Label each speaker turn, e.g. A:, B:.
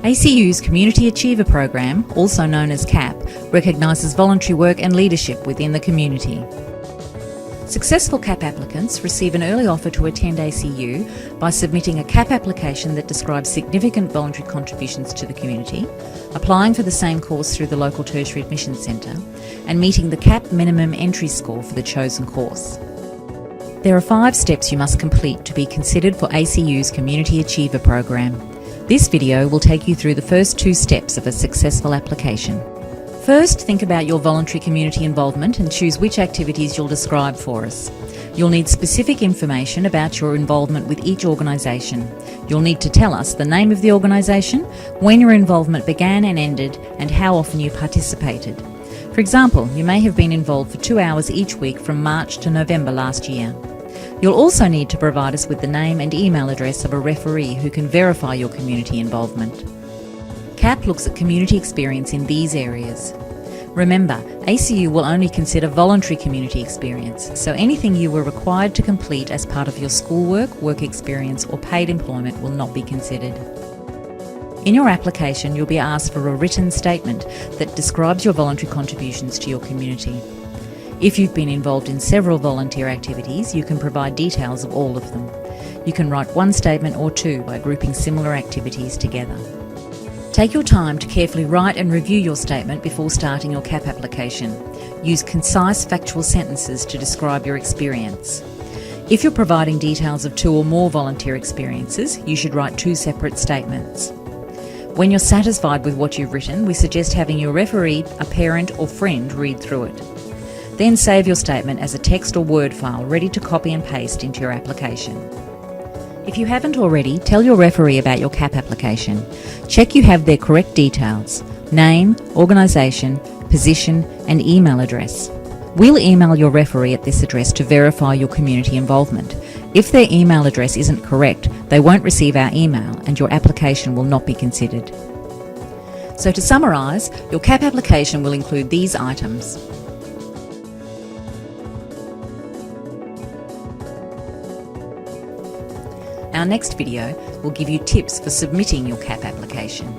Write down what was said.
A: ACU's Community Achiever Program, also known as CAP, recognises voluntary work and leadership within the community. Successful CAP applicants receive an early offer to attend ACU by submitting a CAP application that describes significant voluntary contributions to the community, applying for the same course through the local tertiary admissions centre, and meeting the CAP minimum entry score for the chosen course. There are 5 steps you must complete to be considered for ACU's Community Achiever Program. This video will take you through the first 2 steps of a successful application. First, think about your voluntary community involvement and choose which activities you'll describe for us. You'll need specific information about your involvement with each organisation. You'll need to tell us the name of the organisation, when your involvement began and ended, and how often you participated. For example, you may have been involved for 2 hours each week from March to November last year. You'll also need to provide us with the name and email address of a referee who can verify your community involvement. CAP looks at community experience in these areas. Remember, ACU will only consider voluntary community experience, so anything you were required to complete as part of your schoolwork, work experience or paid employment will not be considered. In your application, you'll be asked for a written statement that describes your voluntary contributions to your community. If you've been involved in several volunteer activities, you can provide details of all of them. You can write 1 statement or 2 by grouping similar activities together. Take your time to carefully write and review your statement before starting your CAP application. Use concise, factual sentences to describe your experience. If you're providing details of 2 or more volunteer experiences, you should write 2 separate statements. When you're satisfied with what you've written, we suggest having your referee, a parent or friend read through it. Then save your statement as a text or Word file ready to copy and paste into your application. If you haven't already, tell your referee about your CAP application. Check you have their correct details: name, organisation, position and email address. We'll email your referee at this address to verify your community involvement. If their email address isn't correct, they won't receive our email and your application will not be considered. So to summarise, your CAP application will include these items. Our next video will give you tips for submitting your CAP application.